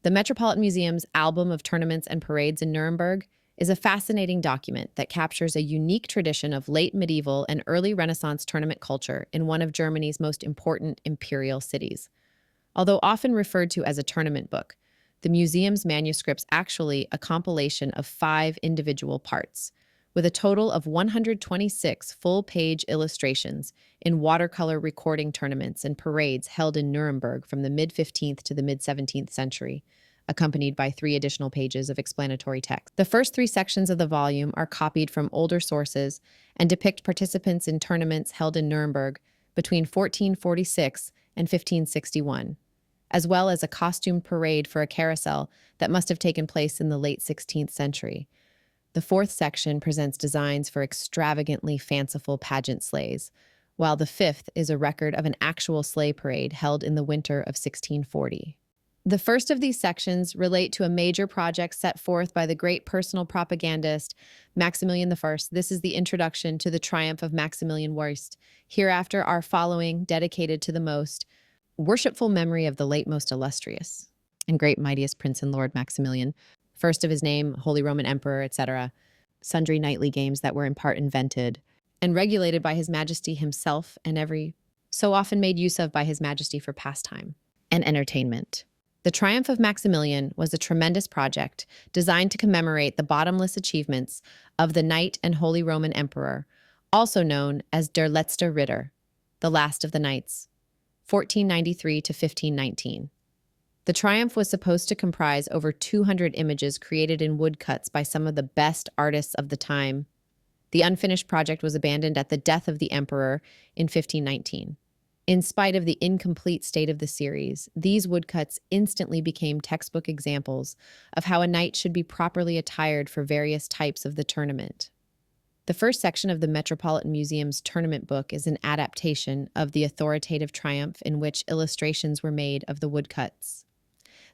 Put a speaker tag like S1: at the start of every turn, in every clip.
S1: The Metropolitan Museum's album of tournaments and parades in Nuremberg is a fascinating document that captures a unique tradition of late medieval and early Renaissance tournament culture in one of Germany's most important imperial cities. Although often referred to as a tournament book, the museum's manuscript's actually a compilation of 5 individual parts, with a total of 126 full-page illustrations in watercolor recording tournaments and parades held in Nuremberg from the mid-15th to the mid-17th century, accompanied by 3 additional pages of explanatory text. The first 3 sections of the volume are copied from older sources and depict participants in tournaments held in Nuremberg between 1446 and 1561, as well as a costumed parade for a carousel that must have taken place in the late 16th century. The 4th section presents designs for extravagantly fanciful pageant sleighs, while the 5th is a record of an actual sleigh parade held in the winter of 1640. The first of these sections relate to a major project set forth by the great personal propagandist Maximilian I. This is the introduction to the triumph of Maximilian I. Hereafter are following, dedicated to the most worshipful memory of the late most illustrious and great mightiest Prince and Lord Maximilian, first of his name, Holy Roman Emperor, etc., sundry knightly games that were in part invented and regulated by His Majesty himself and every so often made use of by His Majesty for pastime and entertainment. The triumph of Maximilian was a tremendous project designed to commemorate the bottomless achievements of the Knight and Holy Roman Emperor, also known as Der letzte Ritter, the last of the knights, 1493 to 1519. The triumph was supposed to comprise over 200 images created in woodcuts by some of the best artists of the time. The unfinished project was abandoned at the death of the emperor in 1519. In spite of the incomplete state of the series, these woodcuts instantly became textbook examples of how a knight should be properly attired for various types of the tournament. The first section of the Metropolitan Museum's tournament book is an adaptation of the authoritative triumph in which illustrations were made of the woodcuts.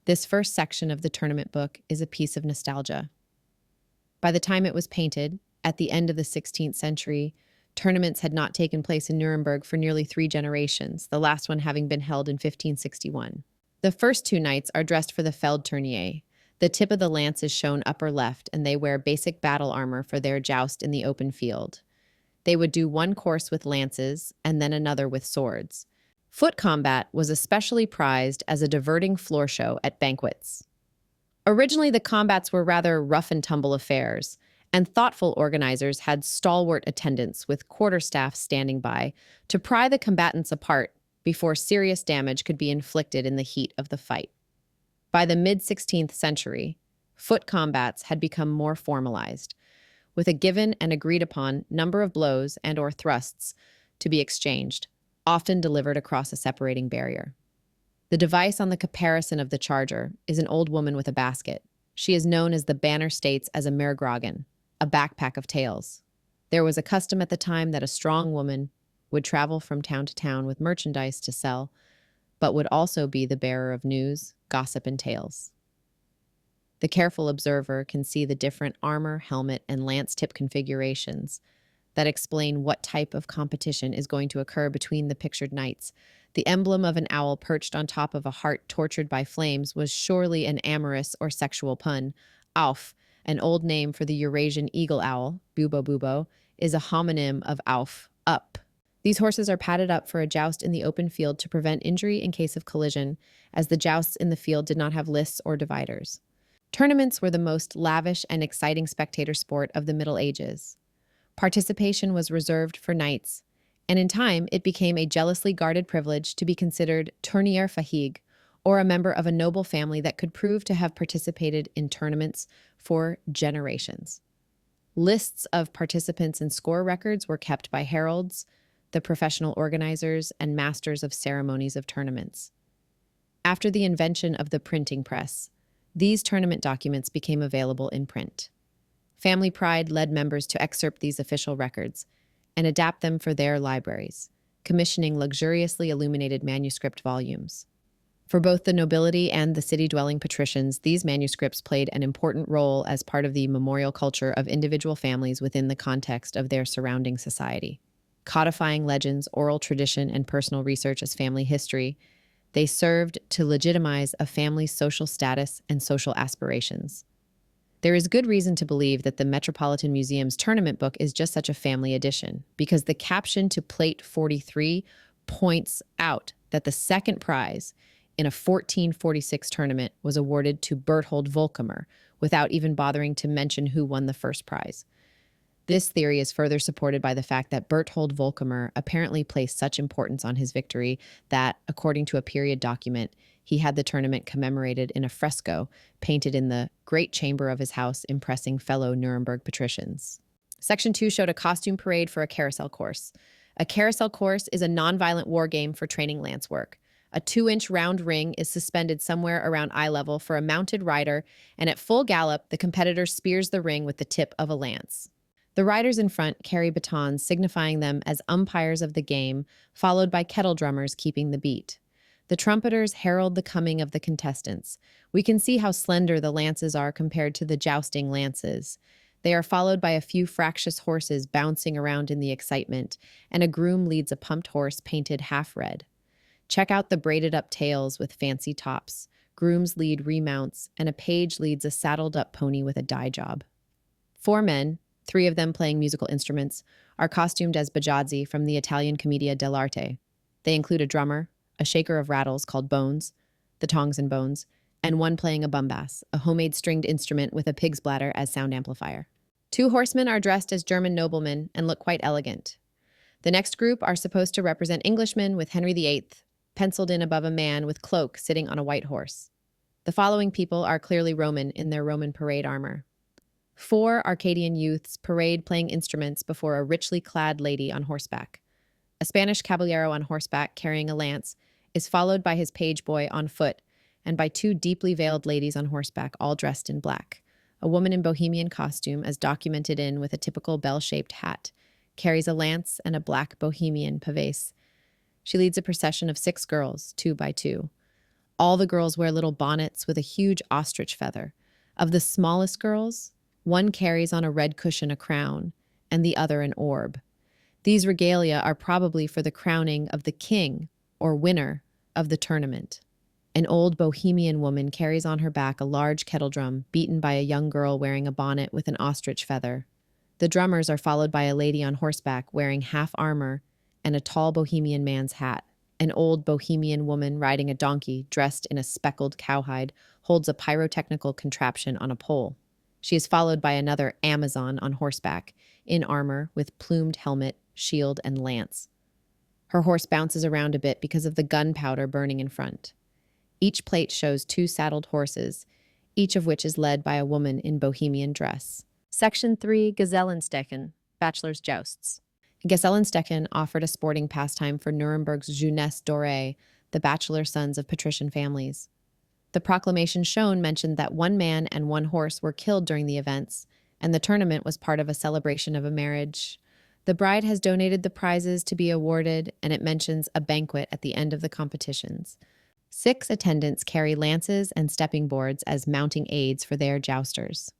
S1: This first section of the tournament book is a piece of nostalgia. By the time it was painted, at the end of the 16th century, tournaments had not taken place in Nuremberg for nearly 3 generations, the last one having been held in 1561. The first 2 knights are dressed for the Feld Turnier. The tip of the lance is shown upper left, and they wear basic battle armor for their joust in the open field. They would do one course with lances, and then another with swords. Foot combat was especially prized as a diverting floor show at banquets. Originally, the combats were rather rough-and-tumble affairs, and thoughtful organizers had stalwart attendants with quarterstaffs standing by to pry the combatants apart before serious damage could be inflicted in the heat of the fight. By the mid-16th century, foot combats had become more formalized, with a given and agreed-upon number of blows and/or thrusts to be exchanged, often delivered across a separating barrier. The device on the caparison of the charger is an old woman with a basket. She is known, as the banner states, as a mergragen, a backpack of tales. There was a custom at the time that a strong woman would travel from town to town with merchandise to sell, but would also be the bearer of news, gossip, and tales. The careful observer can see the different armor, helmet, and lance tip configurations that explain what type of competition is going to occur between the pictured knights. The emblem of an owl perched on top of a heart tortured by flames was surely an amorous or sexual pun. Auf, an old name for the Eurasian eagle owl, bubo bubo, is a homonym of auf, up. These horses are padded up for a joust in the open field to prevent injury in case of collision, as the jousts in the field did not have lists or dividers. Tournaments were the most lavish and exciting spectator sport of the Middle Ages. Participation was reserved for knights, and in time it became a jealously guarded privilege to be considered tournier fahig, or a member of a noble family that could prove to have participated in tournaments for generations. Lists of participants and score records were kept by heralds, the professional organizers, and masters of ceremonies of tournaments. After the invention of the printing press, these tournament documents became available in print. Family pride led members to excerpt these official records and adapt them for their libraries, commissioning luxuriously illuminated manuscript volumes. For both the nobility and the city-dwelling patricians, these manuscripts played an important role as part of the memorial culture of individual families within the context of their surrounding society. Codifying legends, oral tradition, and personal research as family history, They served to legitimize a family's social status and social aspirations. There is good reason to believe that the Metropolitan Museum's tournament book is just such a family edition, because the caption to Plate 43 points out that the second prize in a 1446 tournament was awarded to Berthold Volkamer, without even bothering to mention who won the first prize. This theory is further supported by the fact that Berthold Volkamer apparently placed such importance on his victory that, according to a period document, he had the tournament commemorated in a fresco painted in the great chamber of his house, impressing fellow Nuremberg patricians. Section 2 showed a costume parade for a carousel course. A carousel course is a nonviolent war game for training lance work. A 2-inch round ring is suspended somewhere around eye level for a mounted rider, and at full gallop, the competitor spears the ring with the tip of a lance. The riders in front carry batons signifying them as umpires of the game, followed by kettle drummers keeping the beat. The trumpeters herald the coming of the contestants. We can see how slender the lances are compared to the jousting lances. They are followed by a few fractious horses bouncing around in the excitement, and a groom leads a pumped horse painted half red. Check out the braided-up tails with fancy tops. Grooms lead remounts, and a page leads a saddled-up pony with a dye job. 4 men, 3 of them playing musical instruments, are costumed as Bajazzi from the Italian Commedia dell'arte. They include a drummer, a shaker of rattles called bones, the tongs and bones, and one playing a bumbass, a homemade stringed instrument with a pig's bladder as sound amplifier. 2 horsemen are dressed as German noblemen and look quite elegant. The next group are supposed to represent Englishmen, with Henry VIII penciled in above a man with cloak sitting on a white horse. The following people are clearly Roman in their Roman parade armor. 4 Arcadian youths parade playing instruments before a richly clad lady on horseback. A Spanish caballero on horseback carrying a lance is followed by his page boy on foot and by 2 deeply veiled ladies on horseback, all dressed in black. A woman in bohemian costume, as documented in with a typical bell-shaped hat, carries a lance and a black bohemian pavese. She leads a procession of 6 girls, 2 by 2. All the girls wear little bonnets with a huge ostrich feather. Of the smallest girls, one carries on a red cushion a crown, and the other an orb. These regalia are probably for the crowning of the king, or winner, of the tournament. An old bohemian woman carries on her back a large kettle drum, beaten by a young girl wearing a bonnet with an ostrich feather. The drummers are followed by a lady on horseback wearing half armor and a tall bohemian man's hat. An old bohemian woman riding a donkey, dressed in a speckled cowhide, holds a pyrotechnical contraption on a pole. She is followed by another Amazon on horseback, in armor, with plumed helmet, shield, and lance. Her horse bounces around a bit because of the gunpowder burning in front. Each plate shows 2 saddled horses, each of which is led by a woman in bohemian dress. Section 3, Gesellenstechen, Bachelor's Jousts. Gesellenstechen offered a sporting pastime for Nuremberg's jeunesse dorée, the bachelor sons of patrician families. The proclamation shown mentioned that 1 man and 1 horse were killed during the events, and the tournament was part of a celebration of a marriage. The bride has donated the prizes to be awarded, and it mentions a banquet at the end of the competitions. 6 attendants carry lances and stepping boards as mounting aids for their jousters.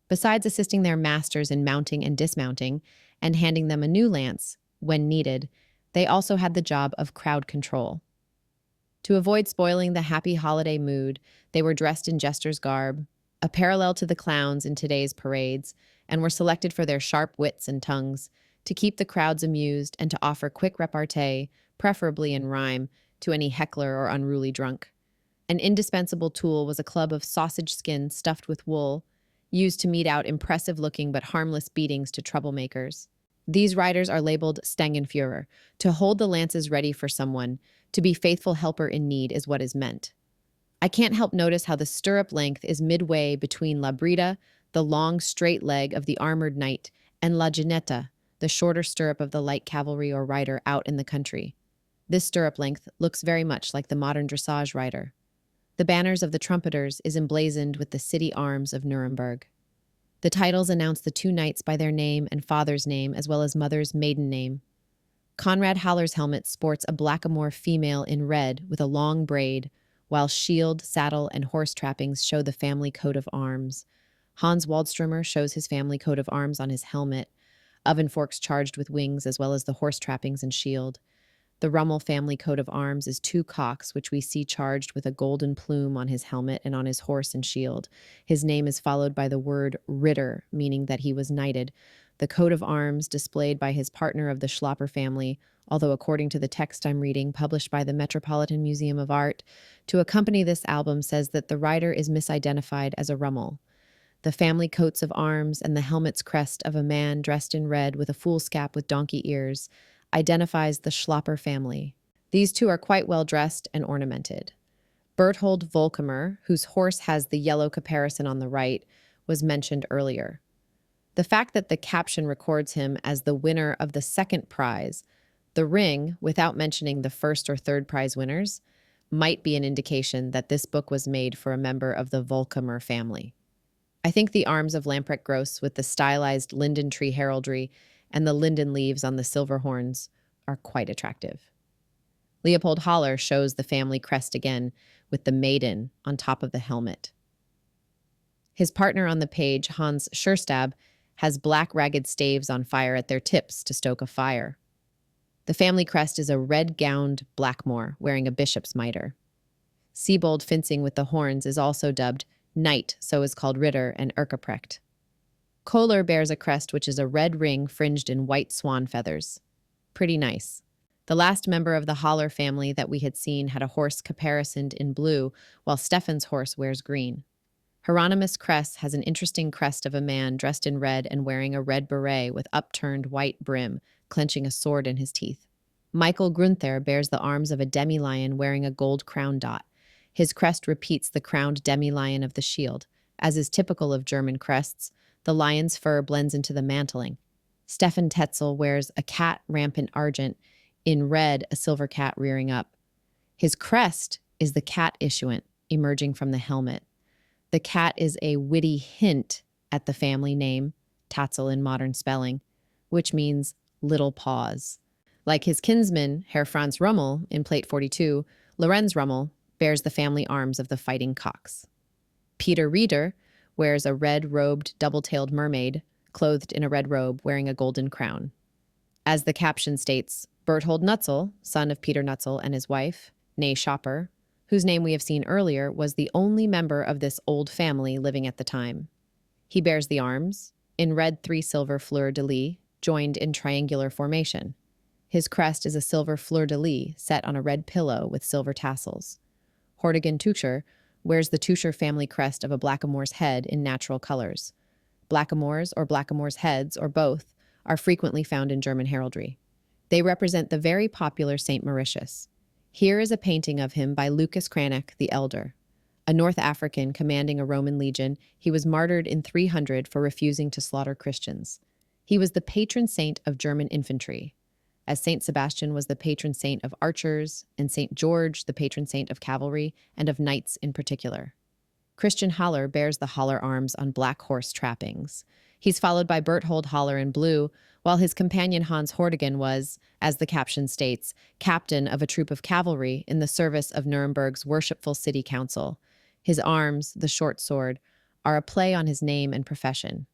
S1: Besides assisting their masters in mounting and dismounting, and handing them a new lance when needed, they also had the job of crowd control. To avoid spoiling the happy holiday mood, they were dressed in jester's garb, a parallel to the clowns in today's parades, and were selected for their sharp wits and tongues, to keep the crowds amused and to offer quick repartee, preferably in rhyme, to any heckler or unruly drunk. An indispensable tool was a club of sausage skin stuffed with wool, used to mete out impressive-looking but harmless beatings to troublemakers. These riders are labeled Stangenführer. To hold the lances ready for someone, to be faithful helper in need is what is meant. I can't help notice how the stirrup length is midway between la brida, the long straight leg of the armored knight, and la ginetta, the shorter stirrup of the light cavalry or rider out in the country. This stirrup length looks very much like the modern dressage rider. The banners of the trumpeters is emblazoned with the city arms of Nuremberg. The titles announce the 2 knights by their name and father's name, as well as mother's maiden name. Conrad Haller's helmet sports a blackamoor female in red with a long braid, while shield, saddle, and horse trappings show the family coat of arms. Hans Waldströmer shows his family coat of arms on his helmet, oven forks charged with wings, as well as the horse trappings and shield. The Rummel family coat of arms is two cocks, which we see charged with a golden plume on his helmet and on his horse and shield. His name is followed by the word Ritter, meaning that he was knighted. The coat of arms displayed by his partner of the Schlapper family, although according to the text I'm reading, published by the Metropolitan Museum of Art, to accompany this album says that the rider is misidentified as a Rummel. The family coats of arms and the helmet's crest of a man dressed in red with a foolscap with donkey ears identifies the Schlapper family. These two are quite well dressed and ornamented. Berthold Volkamer, whose horse has the yellow caparison on the right, was mentioned earlier. The fact that the caption records him as the winner of the second prize, the ring, without mentioning the first or third prize winners, might be an indication that this book was made for a member of the Volkamer family. I think the arms of Lamprecht Gross with the stylized linden tree heraldry and the linden leaves on the silver horns are quite attractive. Leopold Haller shows the family crest again with the maiden on top of the helmet. His partner on the page, Hans Schurstab, has black ragged staves on fire at their tips to stoke a fire. The family crest is a red-gowned blackamoor wearing a bishop's mitre. Siebold fencing with the horns is also dubbed Knight, so is called Ritter and Erkeprecht. Kohler bears a crest which is a red ring fringed in white swan feathers. Pretty nice. The last member of the Haller family that we had seen had a horse caparisoned in blue, while Stefan's horse wears green. Hieronymus Kress has an interesting crest of a man dressed in red and wearing a red beret with upturned white brim, clenching a sword in his teeth. Michael Grunther bears the arms of a demi-lion wearing a gold crown dot. His crest repeats the crowned demi-lion of the shield. As is typical of German crests, the lion's fur blends into the mantling. Stefan Tetzel wears a cat rampant argent, in red a silver cat rearing up. His crest is the cat issuant, emerging from the helmet. The cat is a witty hint at the family name, Tatzel in modern spelling, which means little paws. Like his kinsman, Herr Franz Rummel, in Plate 42, Lorenz Rummel bears the family arms of the fighting cocks. Peter Rieder wears a red-robed, double-tailed mermaid, clothed in a red robe, wearing a golden crown. As the caption states, Berthold Nutzel, son of Peter Nutzel and his wife, née Schopper, whose name we have seen earlier, was the only member of this old family living at the time. He bears the arms, in red 3-silver fleur-de-lis, joined in triangular formation. His crest is a silver fleur-de-lis set on a red pillow with silver tassels. Hortigen Tücher wears the Tücher family crest of a blackamoor's head in natural colors. Blackamoors or blackamoor's heads, or both, are frequently found in German heraldry. They represent the very popular Saint Mauritius. Here is a painting of him by Lucas Cranach the Elder. A North African commanding a Roman legion, he was martyred in 300 for refusing to slaughter Christians. He was the patron saint of German infantry, as Saint Sebastian was the patron saint of archers, and Saint George the patron saint of cavalry, and of knights in particular. Christian Haller bears the Haller arms on black horse trappings. He's followed by Berthold Haller in blue, while his companion Hans Hortigen was, as the caption states, captain of a troop of cavalry in the service of Nuremberg's worshipful city council. His arms, the short sword, are a play on his name and profession.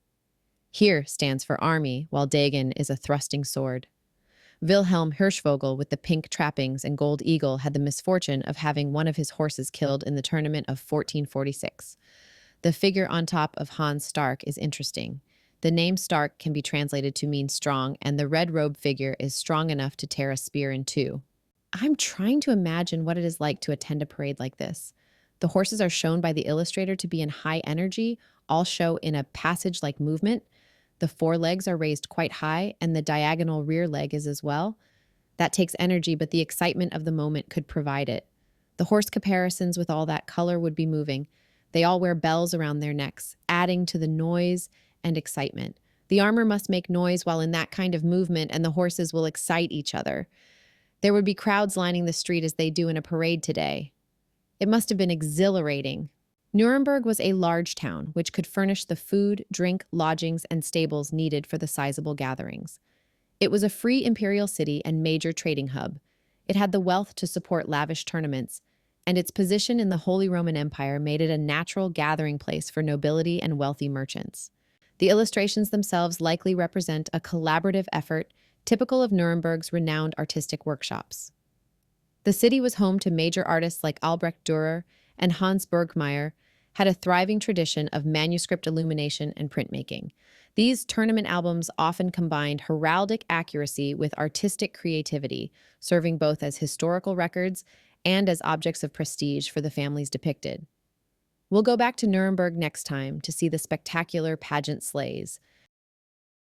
S1: Here stands for army, while Degen is a thrusting sword. Wilhelm Hirschvogel with the pink trappings and gold eagle had the misfortune of having one of his horses killed in the tournament of 1446. The figure on top of Hans Stark is interesting. The name Stark can be translated to mean strong, and the red robe figure is strong enough to tear a spear in two. I'm trying to imagine what it is like to attend a parade like this. The horses are shown by the illustrator to be in high energy, all show in a passage-like movement. The forelegs are raised quite high, and the diagonal rear leg is as well. That takes energy, but the excitement of the moment could provide it. The horse caparisons with all that color would be moving. They all wear bells around their necks, adding to the noise and excitement. The armor must make noise while in that kind of movement, and the horses will excite each other. There would be crowds lining the street as they do in a parade today. It must have been exhilarating. Nuremberg was a large town, which could furnish the food, drink, lodgings, and stables needed for the sizable gatherings. It was a free imperial city and major trading hub. It had the wealth to support lavish tournaments, and its position in the Holy Roman Empire made it a natural gathering place for nobility and wealthy merchants. The illustrations themselves likely represent a collaborative effort typical of Nuremberg's renowned artistic workshops. The city was home to major artists like Albrecht Dürer and Hans Burgkmair, had a thriving tradition of manuscript illumination and printmaking. These tournament albums often combined heraldic accuracy with artistic creativity, serving both as historical records and as objects of prestige for the families depicted. We'll go back to Nuremberg next time to see the spectacular pageant sleighs,